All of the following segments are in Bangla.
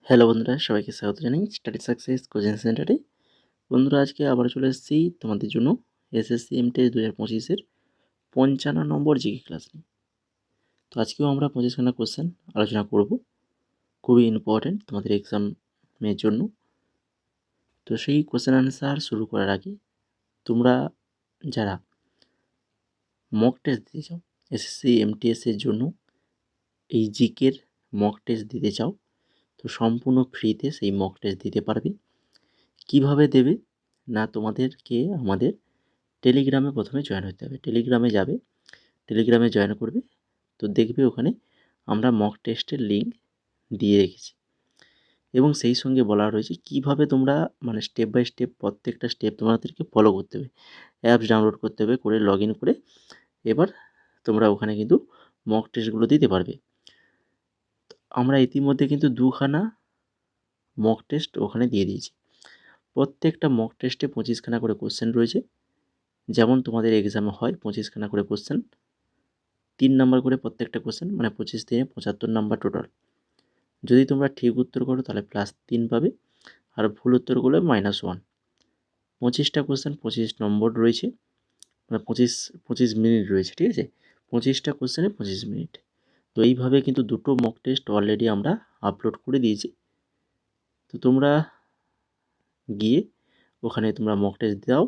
হ্যালো বন্ধুরা, সবাইকে স্বাগত জানাই স্টাডি সাকসেস কোচিং সেন্টারে। বন্ধুরা, আজকে আবার চলে এসেছি তোমাদের জন্য এসএসসি এমটিএস 2025-এর 55 নম্বর জিকে ক্লাস নিয়ে। তো আজকেও আমরা 25খানা কোশ্চেন আলোচনা করব, খুবই ইম্পর্টেন্ট তোমাদের এক্সামের জন্য। তো সেই কোশ্চেন আনসার শুরু করার আগে তোমরা যারা মক টেস্ট দিতে চাও, এসএসসি এমটিএসের জন্য এই জিকের মক টেস্ট দিতে চাও, তো সম্পূর্ণ ফ্রিতে সেই মক টেস্ট দিতে পারবে। কিভাবে দেবে না, তোমাদেরকে আমাদের টেলিগ্রামে প্রথমে জয়েন হতে হবে। টেলিগ্রামে যাবে, টেলিগ্রামে জয়েন করবে, তো দেখবে ওখানে আমরা মক টেস্টের লিঙ্ক দিয়ে রেখেছি এবং সেই সঙ্গে বলা রয়েছে কিভাবে তোমরা স্টেপ বাই স্টেপ প্রত্যেকটা স্টেপ তোমাদেরকে ফলো করতে হবে। অ্যাপস ডাউনলোড করতে হবে, করে লগ ইন করে এবার তোমরা ওখানে কিন্তু মক টেস্টগুলো দিতে পারবে। আমরা ইতিমধ্যে কিন্তু 2খানা মক টেস্ট ওখানে দিয়ে দিয়েছি। প্রত্যেকটা মক টেস্টে 25খানা করে কোশ্চেন রয়েছে। যেমন তোমাদের এক্সামে হয় 25খানা করে কোশ্চেন, 3 নাম্বার করে প্রত্যেকটা কোশ্চেন, 25 থেকে 75 নাম্বার টোটাল। যদি তোমরা ঠিক উত্তর করো তাহলে +3 পাবে, আর ভুল উত্তর করলে -1। 25টা কোশ্চেন 25 নম্বর রয়েছে, 25 মিনিট রয়েছে, ঠিক আছে। 25টা কোশ্চেনে 25 মিনিট। তো এইভাবে কিন্তু দুটো মক টেস্ট অলরেডি আমরা আপলোড করে দিয়েছি। তো তোমরা গিয়ে ওখানে তোমরা মক টেস্ট দাও,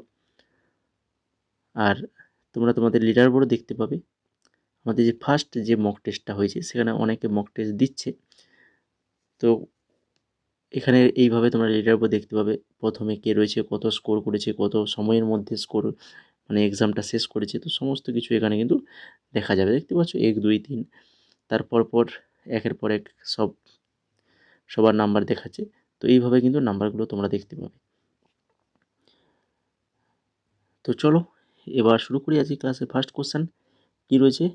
আর তোমরা তোমাদের লিডার বোর্ড দেখতে পাবে। আমাদের যে ফার্স্ট যে মক টেস্টটা হয়েছে সেখানে অনেকে মক টেস্ট দিচ্ছে, তো এখানে এইভাবে তোমরা লিডার বোর্ড দেখতে পাবে। প্রথমে কে রয়েছে, কত স্কোর করেছে, কত সময়ের মধ্যে স্কোর এক্সামটা শেষ করেছে, তো সমস্ত কিছু এখানে কিন্তু দেখা যাবে। দেখতে পাচ্ছ 1 2 3, তারপর পর একের পর এক সবার নাম্বার দেখাচ্ছে। তো এইভাবে কিন্তু নাম্বারগুলো তোমরা দেখতে পাবে। তো চলো এবার শুরু করি আজকে ক্লাসের ফার্স্ট কোশ্চেন। কি রয়েছে,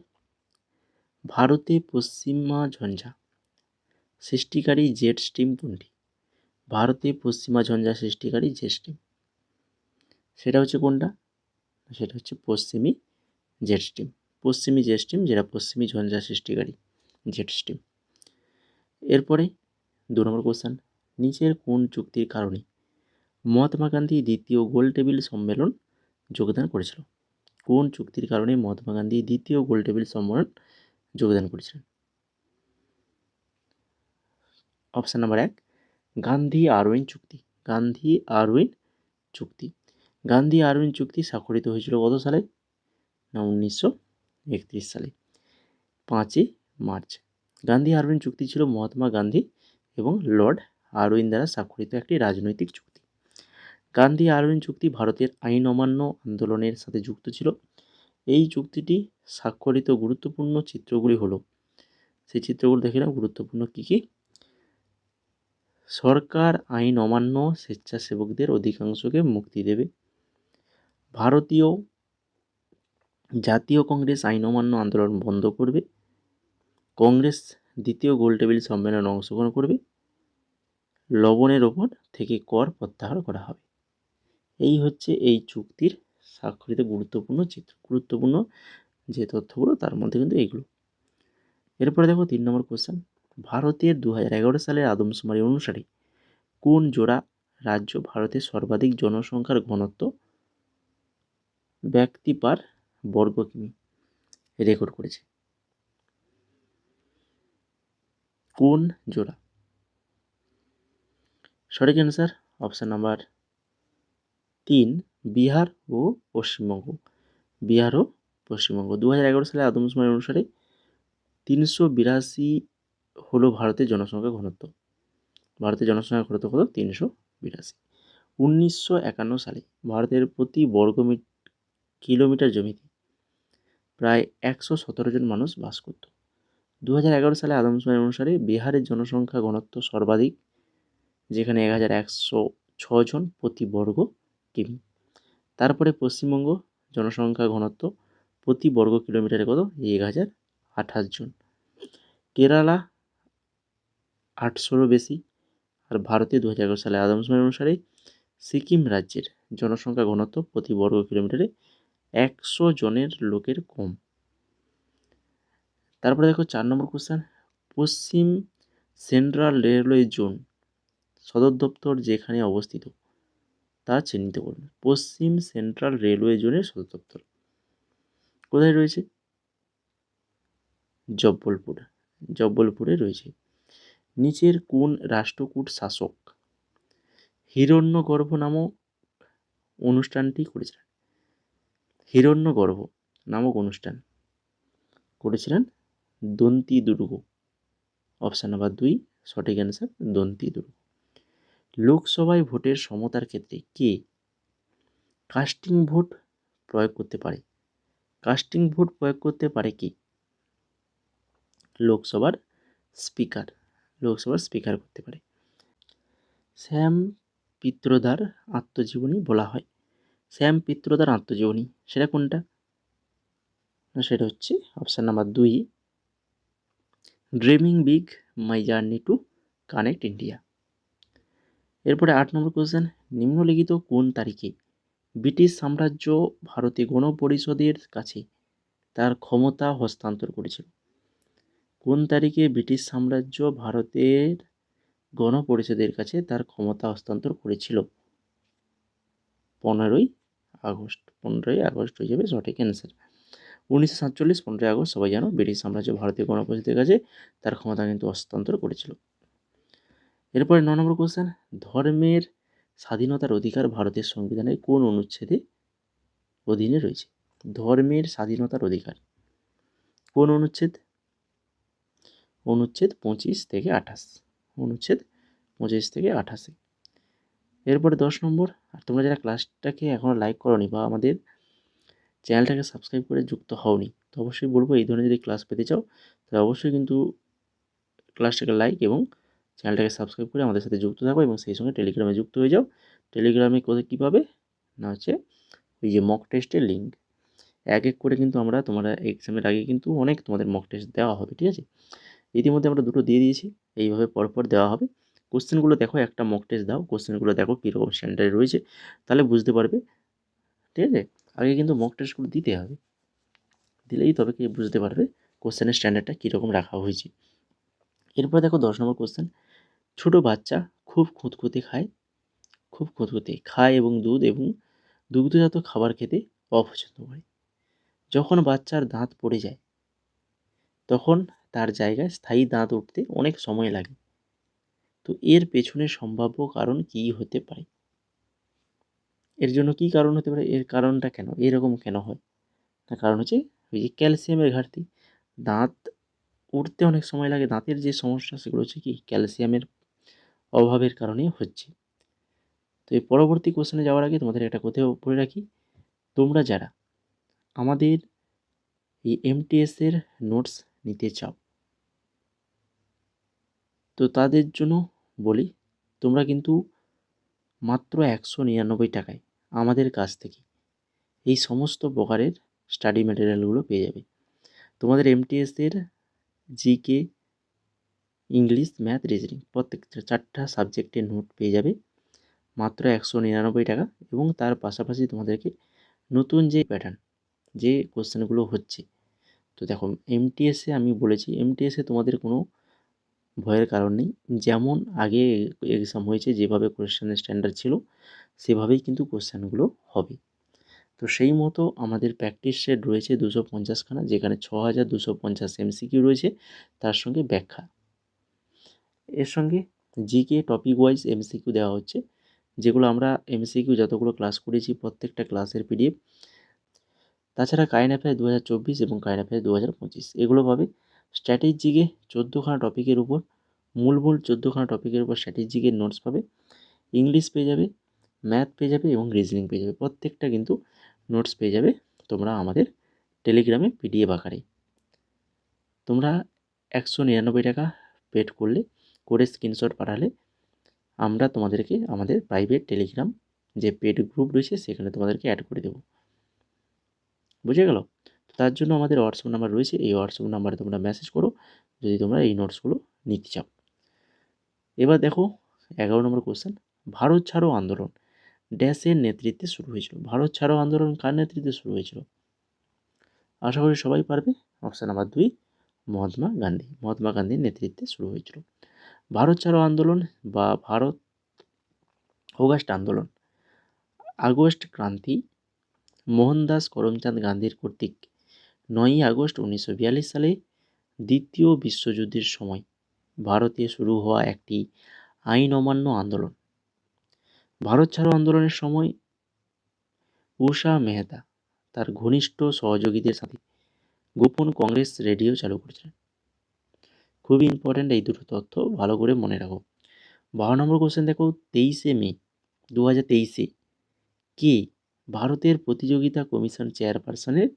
ভারতে পশ্চিমা ঝঞ্ঝা সৃষ্টিকারী জেট স্ট্রিম কোনটি? ভারতে পশ্চিমা ঝঞ্ঝা সৃষ্টিকারী জেট স্ট্রিম, সেটা হচ্ছে কোনটা? সেটা হচ্ছে পশ্চিমী জেট স্ট্রিম। পশ্চিমী জেট স্ট্রিম, যেটা পশ্চিমী ঝঞ্ঝা সৃষ্টিকারী জেট স্ট্রিম। এরপরে 2 নম্বর কোশ্চেন, নিচের কোন চুক্তির কারণে মহাত্মা গান্ধী দ্বিতীয় গোলটেবিল সম্মেলন যোগদান করেছিল? কোন চুক্তির কারণে মহাত্মা গান্ধী দ্বিতীয় গোলটেবিল সম্মেলন যোগদান করেছিলেন? অপশান নাম্বার 1, গান্ধী আরউইন চুক্তি। গান্ধী আরউইন চুক্তি। গান্ধী আরউইন চুক্তি স্বাক্ষরিত হয়েছিল কত সালে? না 1931 সালে 5ই মার্চ। গান্ধী আরউইন চুক্তি ছিল মহাত্মা গান্ধী এবং লর্ড আরউইন দ্বারা স্বাক্ষরিত একটি রাজনৈতিক চুক্তি। গান্ধী আরউইন চুক্তি ভারতের আইন অমান্য আন্দোলনের সাথে যুক্ত ছিল। এই চুক্তিটি স্বাক্ষরিত গুরুত্বপূর্ণ চিত্রগুলি হলো, সেই চিত্রগুলো দেখে নাও গুরুত্বপূর্ণ কী কী। সরকার আইন অমান্য স্বেচ্ছাসেবকদের অধিকাংশকে মুক্তি দেবে। ভারতীয় জাতীয় কংগ্রেস আইন অমান্য আন্দোলন বন্ধ করবে। কংগ্রেস দ্বিতীয় গোলটেবিল সম্মেলনে অংশগ্রহণ করবে। লবণের ওপর থেকে কর প্রত্যাহার করা হবে। এই হচ্ছে এই চুক্তির স্বাক্ষরিত গুরুত্বপূর্ণ চিত্র, গুরুত্বপূর্ণ যে তথ্যগুলো তার মধ্যে কিন্তু এইগুলো। এরপরে দেখো 3 নম্বর কোশ্চেন, ভারতের 2011 সালের আদমশুমারি অনুসারে কোন জোড়া রাজ্য ভারতের সর্বাধিক জনসংখ্যার ঘনত্ব ব্যক্তি পার বর্গ কিমি রেকর্ড করেছে? কোন জোড়া? সঠিক অ্যান্সার অপশান নাম্বার 3, বিহার ও পশ্চিমবঙ্গ। বিহার ও পশ্চিমবঙ্গ 2011 সালে আদমশুমারি অনুসারে 382 হলো ভারতের জনসংখ্যা ঘনত্ব। ভারতের জনসংখ্যা ঘনত্ব কত? 382। 1951 সালে ভারতের প্রতি বর্গ কিলোমিটার জমিতে প্রায় 117 জন মানুষ বাস করত। 2011 সালে আদমশুমারি অনুসারে বিহারের জনসংখ্যা ঘনত্ব সর্বাধিক, যেখানে 1106 জন প্রতি বর্গ কিমি। তারপরে পশ্চিমবঙ্গ জনসংখ্যা ঘনত্ব প্রতি বর্গ কিলোমিটারে কত? 1028 জন। কেরালা 800রও বেশি। আর ভারতে 2011 সালে আদমশুমারি অনুসারে সিকিম রাজ্যের জনসংখ্যা ঘনত্ব প্রতি বর্গ কিলোমিটারে 100 জনের লোকের কম। তারপরে দেখো 4 নম্বর কোশ্চেন, পশ্চিম সেন্ট্রাল রেলওয়ে জোন সদর দপ্তর যেখানে অবস্থিত তা চিহ্নিত করুন। পশ্চিম সেন্ট্রাল রেলওয়ে জোনের সদর দপ্তর কোথায় রয়েছে? জব্বলপুরে রয়েছে। নিচের কোন রাষ্ট্রকূট শাসক হিরণ্যগর্ভ নামক অনুষ্ঠানটি করেছিলেন? হিরণ্যগর্ভ নামক অনুষ্ঠান করেছিলেন দন্তি দুর্গ। অপশান নাম্বার 2 সঠিক অ্যান্সার, দন্তি দুর্গ। লোকসভায় ভোটের সমতার ক্ষেত্রে কে কাস্টিং ভোট প্রয়োগ করতে পারে? কাস্টিং ভোট প্রয়োগ করতে পারে কি? লোকসভার স্পিকার করতে পারে। শ্যাম পিত্রদার আত্মজীবনী বলা হয়। শ্যাম পিত্রদার আত্মজীবনী সেটা কোনটা? সেটা হচ্ছে option number 2 dreaming big my journey to connect India. এরপরে 8 নম্বর কোশ্চেন, নিম্নলিখিত কোন তারিখে ব্রিটিশ সাম্রাজ্য ভারতে গণপরিষদের কাছে তার ক্ষমতা হস্তান্তর করেছিল? কোন তারিখে ব্রিটিশ সাম্রাজ্য ভারতের গণপরিষদের কাছে তার ক্ষমতা হস্তান্তর করেছিল? 15ই আগস্ট হয়ে যাবে সঠিক অ্যান্সার। 1947 15ই আগস্ট সবাই জানো ব্রিটিশ সাম্রাজ্য ভারতীয় গণপরিষদের কাছে তার ক্ষমতা কিন্তু হস্তান্তর করেছিল। এরপরে 9 নম্বর কোশ্চেন, ধর্মের স্বাধীনতার অধিকার ভারতের সংবিধানের কোন অনুচ্ছেদে অধীনে রয়েছে? ধর্মের স্বাধীনতার অধিকার কোন অনুচ্ছেদ? অনুচ্ছেদ 25 থেকে 28। অনুচ্ছেদ 25 থেকে 28। এরপরে 10 নম্বর, আর তোমরা যারা ক্লাসটাকে এখনও লাইক করোনি বা আমাদের চ্যানেলটাকে সাবস্ক্রাইব করে যুক্ত হওনি, তো অবশ্যই বলবো এই ধরনের যদি ক্লাস পেতে চাও তাহলে অবশ্যই কিন্তু ক্লাসটাকে লাইক এবং চ্যানেলটাকে সাবস্ক্রাইব করে আমাদের সাথে যুক্ত থাকো এবং সেই সঙ্গে টেলিগ্রামে যুক্ত হয়ে যাও। টেলিগ্রামে কোথায় কী পাবে না হচ্ছে ওই যে মক টেস্টের লিঙ্ক এক এক করে কিন্তু আমরা তোমরা এক্সামের আগে কিন্তু অনেক তোমাদের মক টেস্ট দেওয়া হবে, ঠিক আছে? ইতিমধ্যে আমরা 2টো দিয়ে দিয়েছি, এইভাবে পরপর দেওয়া হবে। কোশ্চেনগুলো দেখো, একটা মক টেস্ট দাও, কোশ্চেনগুলো দেখো কীরকম স্ট্যান্ডার্ডে রয়েছে, তাহলে বুঝতে পারবে, ঠিক আছে? আগে কিন্তু মক টেস্টগুলো দিতে হবে, দিলেই তবে কি বুঝতে পারবে কোশ্চেনের স্ট্যান্ডার্ডটা কীরকম রাখা হয়েছে। এরপর দেখো 10 নম্বর কোশ্চেন, ছোটো বাচ্চা খুব খুঁতখুঁতে খায় এবং দুধ এবং দুগ্ধজাত খাবার খেতে অপছন্দ করে। যখন বাচ্চার দাঁত পড়ে যায় তখন তার জায়গায় স্থায়ী দাঁত উঠতে অনেক সময় লাগে। তো এর পেছনে সম্ভাব্য কারণ কী হতে পারে? এর জন্য কী কারণ হতে পারে? এর কারণটা কেন এরকম কেন হয়? তার কারণ হচ্ছে ওই যে ক্যালসিয়ামের ঘাটতি। দাঁত উঠতে অনেক সময় লাগে, দাঁতের যে সমস্যা সেগুলো হচ্ছে কি ক্যালসিয়ামের অভাবের কারণে হচ্ছে। তো এই পরবর্তী কোশ্চেনে যাওয়ার আগে তোমাদের একটা কোথাও বলে রাখি, তোমরা যারা আমাদের এই এমটিএসের নোটস নিতে চাও তো তাদের জন্য বলি, তোমরা কিন্তু মাত্র 199 টাকায় আমাদের কাছ থেকে এই সমস্ত প্রকারের স্টাডি ম্যাটেরিয়ালগুলো পেয়ে যাবে। তোমাদের এমটিএসের জিকে, ইংলিশ, ম্যাথ, রিজনিং প্রত্যেকটা 4টা সাবজেক্টের নোট পেয়ে যাবে মাত্র 199 টাকা। এবং তার পাশাপাশি তোমাদেরকে নতুন যে প্যাটার্ন যে কোশ্চেনগুলো হচ্ছে, তো দেখো এমটিএসে আমি বলেছি এমটিএসে তোমাদের কোনো ভয়ের কারণ নেই। যেমন আগে এক্সাম হয়েছে, যেভাবে কোশ্চেনের স্ট্যান্ডার্ড ছিল সেভাবেই কিন্তু কোশ্চেনগুলো হবে। তো সেই মতো আমাদের প্র্যাকটিস সেট রয়েছে 250 খানা, যেখানে 6250 এমসিকিউ রয়েছে, তার সঙ্গে ব্যাখ্যা। এর সঙ্গে জিকে টপিক ওয়াইজ এমসিকিউ দেওয়া হচ্ছে, যেগুলো আমরা এমসিকিউ যতগুলো ক্লাস করেছি প্রত্যেকটা ক্লাসের পিডিএফ। তাছাড়া কারেন্ট অ্যাফেয়ার 2024 এবং কারেন্ট অ্যাফেয়ার 2025 এগুলো পাবে। স্ট্র্যাটেজিকে 14খানা টপিকের উপর মূল 14খানা টপিকের উপর স্ট্র্যাটেজিকের নোটস পাবে। ইংলিশ পেয়ে যাবে, ম্যাথ পেয়ে যাবে এবং রিজনিং পেয়ে যাবে। প্রত্যেকটা কিন্তু নোটস পেয়ে যাবে তোমরা আমাদের টেলিগ্রামে পিডিএফ আকারে। তোমরা 199 টাকা পেড করে স্ক্রিনশট পাঠালে আমরা তোমাদেরকে আমাদের প্রাইভেট টেলিগ্রাম যে পেড গ্রুপ রয়েছে সেখানে তোমাদেরকে অ্যাড করে দেবো। বুঝে গেল? তার জন্য আমাদের হোয়াটসঅ্যাপ নাম্বার রয়েছে, এই হোয়াটসঅ্যাপ নাম্বারে তোমরা মেসেজ করো যদি তোমরা এই নোটসগুলো নিতে চাও। এবার দেখো 11 নম্বর কোশ্চেন, ভারত ছাড়ো আন্দোলন ড্যাশের নেতৃত্বে শুরু হয়েছিল। ভারত ছাড়ো আন্দোলন কার নেতৃত্বে শুরু হয়েছিল? আশা করি সবাই পারবে। অপশান নাম্বার 2 মহাত্মা গান্ধীর নেতৃত্বে শুরু হয়েছিল। ভারত ছাড়ো আন্দোলন বা ভারত অগাস্ট আন্দোলন, আগস্ট ক্রান্তি, মোহনদাস করমচাঁদ গান্ধীর কর্তৃক 9ই আগস্ট 1942 সালে দ্বিতীয় বিশ্বযুদ্ধের সময় ভারতে শুরু হওয়া একটি আইন অমান্য আন্দোলন। ভারত ছাড়ো আন্দোলনের সময় উষা মেহতা তার ঘনিষ্ঠ সহযোগীদের সাথে গোপন কংগ্রেস রেডিও চালু করেছিলেন। খুবই ইম্পর্ট্যান্ট এই দুটো তথ্য, ভালো করে মনে রাখো। 12 নম্বর কোশ্চেন দেখো, 23শে মে 2023-এ কে ভারতের প্রতিযোগিতা কমিশন চেয়ারপারসনের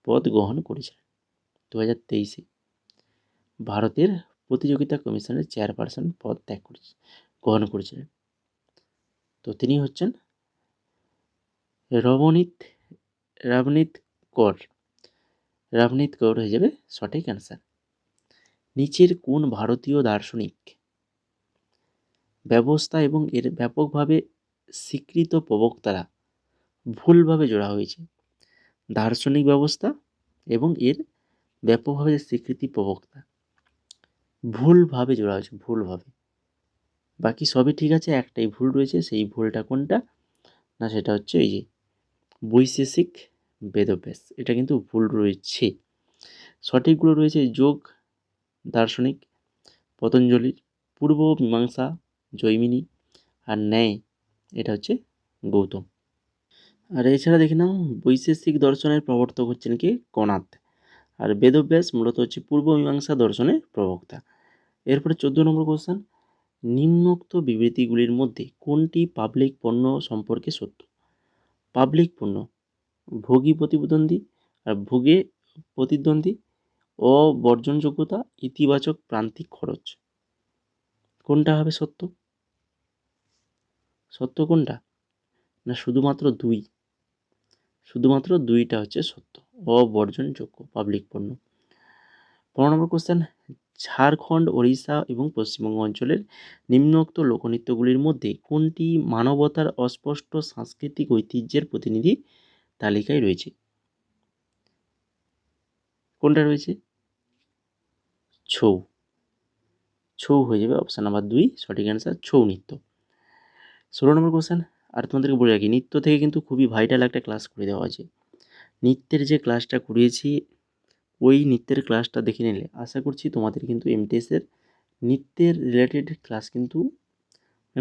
পদ গ্রহণ করেছিলেন? 2023-এ ভারতের প্রতিযোগিতা কমিশনের চেয়ারপারসন পদ গ্রহণ করেছিলেন। তো তিনি হচ্ছেন রাবনীত কৌর। রাবনীত কৌর হয়ে যাবে সঠিক অ্যান্সার। নিচের কোন ভারতীয় দার্শনিক ব্যবস্থা এবং এর ব্যাপকভাবে স্বীকৃত প্রবক্তারা ভুলভাবে জোড়া হয়েছে? দার্শনিক ব্যবস্থা এবং এর ব্যাপকভাবে স্বীকৃতি প্রবক্তা ভুলভাবে জোড়া হয়েছে, ভুলভাবে। বাকি সবই ঠিক আছে, একটাই ভুল রয়েছে। সেই ভুলটা কোনটা? না, সেটা হচ্ছে এই যে বৈশেষিক বেদব্যাস, এটা কিন্তু ভুল রয়েছে। সঠিকগুলো রয়েছে যোগ দার্শনিক পতঞ্জলির, পূর্ব মীমাংসা জৈমিনী, আর ন্যায় এটা হচ্ছে গৌতম। আর এছাড়া দেখে নাও, বৈশেষিক দর্শনের প্রবর্তক হচ্ছেন কি? কণাদ। আর বেদব্যাস মূলত হচ্ছে পূর্ব মীমাংসা দর্শনের প্রবক্তা। এরপরে 14 নম্বর কোশ্চেন, নিম্নোক্ত বিবৃতিগুলির মধ্যে কোনটি পাবলিক পণ্য সম্পর্কে সত্য? পাবলিক পণ্য ভোগী প্রতিদ্বন্দ্বী আর ভোগে প্রতিদ্বন্দ্বী, অবর্জনযোগ্যতা, ইতিবাচক প্রান্তিক খরচ, কোনটা হবে সত্য? সত্য কোনটা? না, শুধুমাত্র দুইটা হচ্ছে সত্য, অবর্জনযোগ্য পাবলিক পণ্য। 15 নম্বর কোশ্চেন, ঝাড়খণ্ড, ওড়িশা এবং পশ্চিমবঙ্গ অঞ্চলের নিম্নোক্ত লোকনৃত্যগুলির মধ্যে কোনটি মানবতার অস্পষ্ট সাংস্কৃতিক ঐতিহ্যের প্রতিনিধি তালিকায় রয়েছে? কোনটা রয়েছে? ছৌ হয়ে যাবে অপশান নাম্বার 2 সঠিক অ্যান্সার, ছৌ নৃত্য। 16 নম্বর কোশ্চেন, আর তোমাদেরকে বলে রাখি, নৃত্য থেকে কিন্তু খুবই ভাইটাল একটা ক্লাস করে দেওয়া আছে। নৃত্যের যে ক্লাসটা করিয়েছি, ওই নৃত্যের ক্লাসটা দেখে নিলে আশা করছি তোমাদের কিন্তু এমটিএসের নৃত্যের রিলেটেড ক্লাস কিন্তু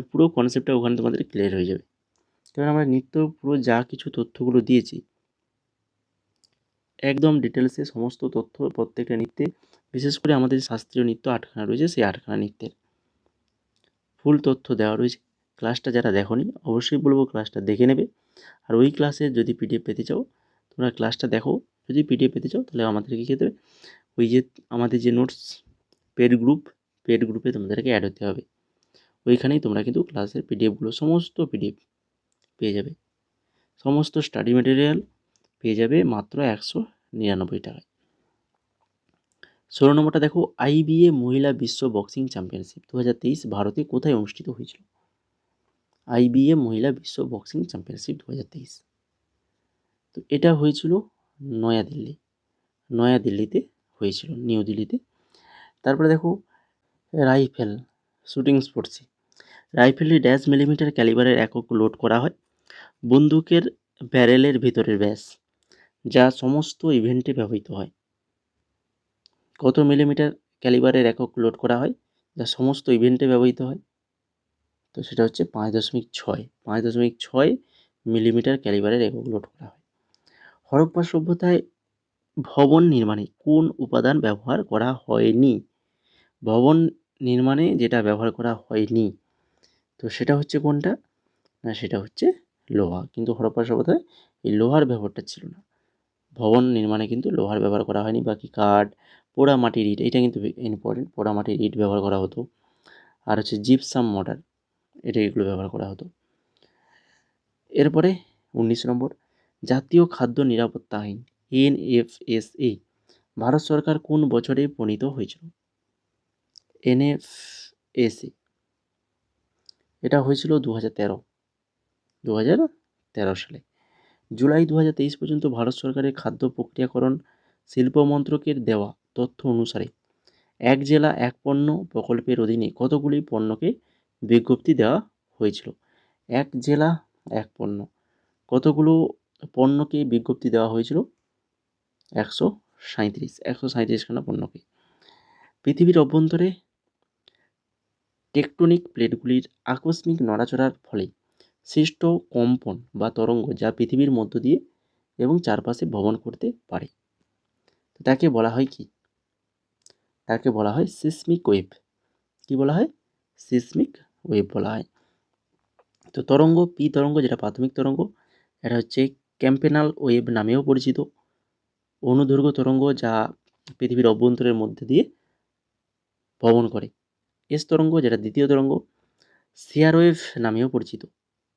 পুরো কনসেপ্টটা ওখানে তোমাদের ক্লিয়ার হয়ে যাবে। কারণ আমরা নৃত্য পুরো যা কিছু তথ্যগুলো দিয়েছি, একদম ডিটেলসে সমস্ত তথ্য প্রত্যেকটা নৃত্যে, বিশেষ করে আমাদের শাস্ত্রীয় নৃত্য 8খানা রয়েছে, সেই 8খানা নৃত্যের ফুল তথ্য দেওয়া রয়েছে। ক্লাসটা যারা দেখোনি অবশ্যই বলবো ক্লাসটা দেখে নেবে। আর ওই ক্লাসের যদি পিডিএফ পেতে চাও, তোমরা ক্লাসটা দেখো। যদি পিডিএফ পেতে চাও তাহলে আমাদেরকে খেতে হবে, ওই যে আমাদের যে নোটস পেড গ্রুপে তোমাদেরকে অ্যাড হতে হবে। ওইখানেই তোমরা কিন্তু ক্লাসের পিডিএফগুলো, সমস্ত পিডিএফ পেয়ে যাবে, সমস্ত স্টাডি মেটেরিয়াল পেয়ে যাবে মাত্র 199 টাকায়। 16 নম্বরটা দেখো, আইবিএ মহিলা বিশ্ব বক্সিং চ্যাম্পিয়নশিপ 2023 ভারতে কোথায় অনুষ্ঠিত হয়েছিল? আইবিএ মহিলা বিশ্ব বক্সিং চ্যাম্পিয়নশিপ 2023, তো এটা হয়েছিল নয়াদিল্লিতে হয়েছিল, নিউ দিল্লিতে। তারপরে দেখো, রাইফেল শুটিং স্পোর্টসে রাইফেলটি ড্যাশ মিলিমিটার ক্যালিবারের একক লোড করা হয়। বন্দুকের ব্যারেলের ভিতরের ব্যাস যা সমস্ত ইভেন্টে ব্যবহৃত হয়, কত মিলিমিটার ক্যালিবারের একক লোড করা হয় যা সমস্ত ইভেন্টে ব্যবহৃত হয়? তো সেটা হচ্ছে 5.6 মিলিমিটার ক্যালিবারের একক লোড করা হয়। হরপ্পা সভ্যতায় ভবন নির্মাণে কোন উপাদান ব্যবহার করা হয়নি? ভবন নির্মাণে যেটা ব্যবহার করা হয়নি, তো সেটা হচ্ছে কোনটা? না, সেটা হচ্ছে লোহা। কিন্তু হরপ্পা সভ্যতায় এই লোহার ব্যবহারটা ছিল না, ভবন নির্মাণে কিন্তু লোহার ব্যবহার করা হয়নি। বাকি কাঠ, পোড়া মাটির ইট, এটা কিন্তু ইম্পর্টেন্ট, পোড়া মাটির ইট ব্যবহার করা হতো। আর হচ্ছে জিপসাম মর্টার, এগুলো ব্যবহার করা হতো। এরপরে 19 নম্বর, জাতীয় খাদ্য নিরাপত্তা আইন NFSA ভারত সরকার কোন বছরে প্রণীত হয়েছিল? NFSA এটা হয়েছিল 2013 সালে। জুলাই 2023 পর্যন্ত ভারত সরকারের খাদ্য প্রক্রিয়াকরণ শিল্প মন্ত্রকের দেওয়া তথ্য অনুসারে এক জেলা এক পণ্য প্রকল্পের অধীনে কতগুলি পণ্যকে বিজ্ঞপ্তি দেওয়া হয়েছিল? এক জেলা এক পণ্য, কতগুলো পণ্যকে বিজ্ঞপ্তি দেওয়া হয়েছিল? 137খানা পণ্যকে। পৃথিবীর অভ্যন্তরে টেকটোনিক প্লেটগুলির আকস্মিক নড়াচড়ার ফলে সৃষ্ট কম্পন বা তরঙ্গ যা পৃথিবীর মধ্য দিয়ে এবং চারপাশে ভ্রমণ করতে পারে, তাকে বলা হয় কি? তাকে বলা হয় সিসমিক ওয়েভ। কি বলা হয়? সিসমিক ওয়েভ বলা হয়। তো তরঙ্গ, পি তরঙ্গ যেটা প্রাথমিক তরঙ্গ, এটা হচ্ছে ক্যাম্পেনাল ওয়েভ নামেও পরিচিত। অনুদৈর্ঘ্য তরঙ্গ যা পৃথিবীর অভ্যন্তরের মধ্যে দিয়ে ভ্রমণ করে। এস তরঙ্গ যেটা দ্বিতীয় তরঙ্গ, শেয়ার ওয়েভ নামেও পরিচিত।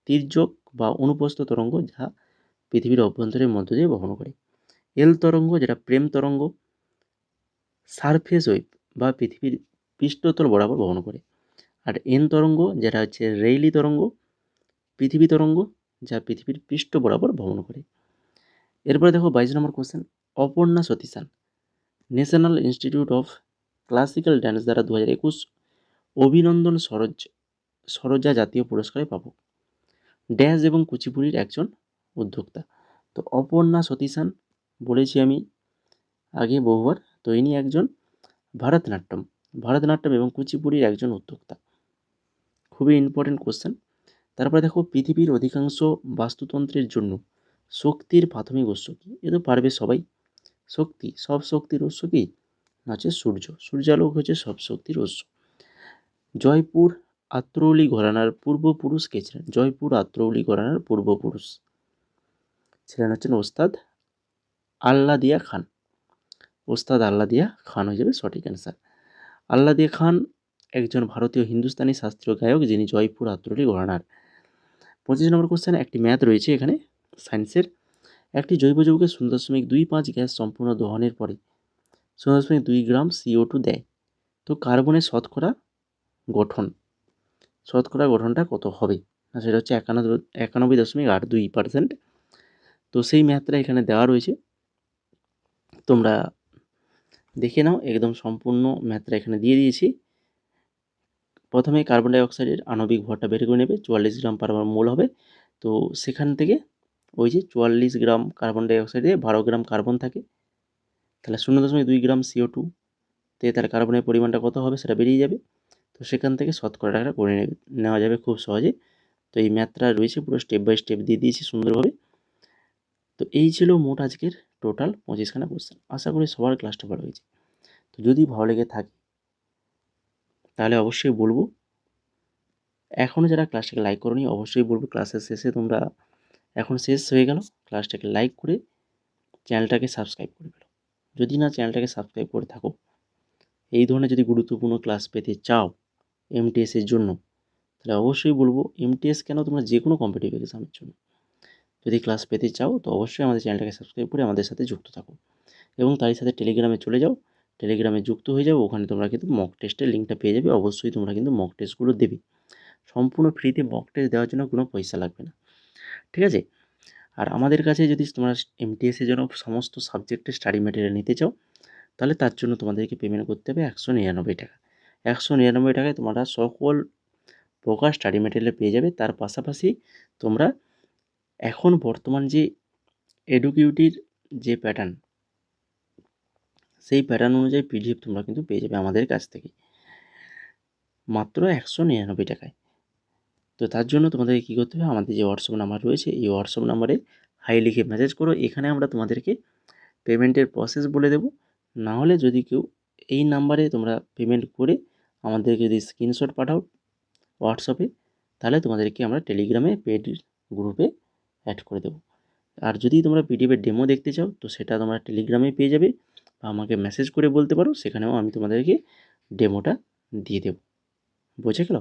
তির্যক বা অনুপ্রস্থ তরঙ্গ যা পৃথিবীর অভ্যন্তরের মধ্য দিয়ে ভ্রমণ করে। এল তরঙ্গ যেটা প্রেম তরঙ্গ, সারফেস ওয়েভ বা পৃথিবীর পৃষ্ঠতল বরাবর ভ্রমণ করে। আর এন তরঙ্গ যেটা হচ্ছে রেইলি তরঙ্গ, পৃথিবী তরঙ্গ যা পৃথিবীর পৃষ্ঠ বরাবর ভ্রমণ করে। এরপরে দেখো 22 নম্বর question, Aparna Satheesan National Institute of Classical Dance দ্বারা 2021 অভিনন্দন সরোজা জাতীয় পুরস্কারে পাবক। ড্যান্স এবং কুচিপুড়ির একজন উদ্যোক্তা। তো অপর্ণা সতীশান বলেছি আমি আগে বহুবার, তো ইনি একজন ভারতনাট্যম এবং কুচিপুড়ির একজন উদ্যোক্তা। খুবই ইম্পর্টেন্ট কোশ্চেন। তারপরে দেখো, পৃথিবীর অধিকাংশ বাস্তুতন্ত্রের জন্য শক্তির প্রাথমিক উৎস কি? এ তো পারবে সবাই। শক্তি, সব শক্তির উৎস কি? না হচ্ছে সূর্য। সূর্যালোক হচ্ছে সব শক্তির উৎস। জয়পুর আত্রৌলি ঘরানার পূর্বপুরুষ কে ছিলেন? জয়পুর আত্রৌলি ঘরানার পূর্বপুরুষ ছিলেন হচ্ছেন ওস্তাদ আল্লাদিয়া খান। ওস্তাদ আল্লাদিয়া খান হয়ে যাবে সঠিক অ্যান্সার। আল্লাদিয়া খান একজন ভারতীয় হিন্দুস্তানি শাস্ত্রীয় গায়ক, যিনি জয়পুর আত্রৌলি ঘরানার। 25 নম্বর কোশ্চেন, একটি ম্যাথ রয়েছে এখানে সায়েন্সের। একটি জৈব যৌগে 0.25 গ্যাস সম্পূর্ণ দহনের পরে 0.2 গ্রাম CO2 দেয়। তো কার্বনের শতকরা গঠনটা কত হবে? না সেটা হচ্ছে 91.82%। তো সেই ম্যাথটা এখানে দেওয়া রয়েছে, তোমরা দেখে নাও। একদম সম্পূর্ণ ম্যাথটা এখানে দিয়ে দিয়েছি। প্রথমে কার্বন ডাইঅক্সাইডের আণবিক ভরটা বের করে নেবে, 44 গ্রাম পার মোল হবে। তো সেখান থেকে ওই যে 44 গ্রাম কার্বন ডাইঅক্সাইডে 12 গ্রাম কার্বন থাকে, তাহলে 0.2 গ্রাম CO2 তে তার কার্বনের পরিমাণটা কত হবে সেটা বেরিয়ে যাবে। তো সেখান থেকে শতকরাটা করে নেওয়া যাবে খুব সহজে। তো এই ম্যাথটা রয়েছে, পুরো স্টেপ বাই স্টেপ দিয়ে দিয়েছি সুন্দরভাবে। তো এই ছিল মোট আজকের টোটাল 25খানা কোশ্চেন। আশা করি সবার ক্লাসটা ভালো হয়েছে। তো যদি ভালো লেগে থাকে তাহলে অবশ্যই বলবো, এখনও যারা ক্লাসটাকে লাইক করোনি অবশ্যই বলবো ক্লাসের শেষে তোমরা, এখন শেষ হয়ে গেল, ক্লাসটাকে লাইক করে চ্যানেলটাকে সাবস্ক্রাইব করে ফেলো। যদি না চ্যানেলটাকে সাবস্ক্রাইব করে থাকো, এই ধরনের যদি গুরুত্বপূর্ণ ক্লাস পেতে চাও এমটিএসের জন্য, তাহলে অবশ্যই বলবো, এমটিএস কেন, তোমরা যে কোনো কম্পিটিটিভ এক্সামের জন্য যদি ক্লাস পেতে চাও তো অবশ্যই আমাদের চ্যানেলটাকে সাবস্ক্রাইব করে আমাদের সাথে যুক্ত থাকো। এবং তারই সাথে টেলিগ্রামে চলে যাও, টেলিগ্রামে যুক্ত হয়ে যাও। ওখানে তোমরা কিন্তু মক টেস্টের লিঙ্কটা পেয়ে যাবে। অবশ্যই তোমরা কিন্তু মক টেস্টগুলো দেবে, সম্পূর্ণ ফ্রিতে মক টেস্ট দেওয়ার জন্য কোনো পয়সা লাগবে না, ঠিক আছে? আর আমাদের কাছে যদি তোমরা এমটিএসের জন্য সমস্ত সাবজেক্টের স্টাডি ম্যাটেরিয়াল নিতে চাও, তাহলে তার জন্য তোমাদেরকে পেমেন্ট করতে হবে 199 টাকা। 199 টাকায় তোমরা সকল প্রকার স্টাডি ম্যাটেরিয়াল পেয়ে যাবে। তার পাশাপাশি তোমরা এখন বর্তমান যে এডুকিউটির যে প্যাটার্ন, সেই প্যাটার্ন অনুযায়ী পিডিএফ তোমরা কিন্তু পেয়ে যাবে আমাদের কাছ থেকে মাত্র 199 টাকায়। তো তার জন্য তোমাদেরকে কী করতে হবে, আমাদের যে হোয়াটসঅ্যাপ নাম্বার রয়েছে এই হোয়াটসঅ্যাপ নাম্বারে হাই লিখে মেসেজ করো। এখানে আমরা তোমাদেরকে পেমেন্টের প্রসেস বলে দেবো। না হলে যদি কেউ এই নাম্বারে তোমরা পেমেন্ট করে আমাদেরকে যদি স্ক্রিনশট পাঠাও হোয়াটসঅ্যাপে, তাহলে তোমাদেরকে আমরা টেলিগ্রামে পেড গ্রুপে অ্যাড করে দেবো। আর যদি তোমরা পিডিএফের ডেমো দেখতে চাও তো সেটা তোমরা টেলিগ্রামে পেয়ে যাবে, বা আমাকে মেসেজ করে বলতে পারো, সেখানেও আমি তোমাদেরকে ডেমোটা দিয়ে দেবো। বুঝে গেল?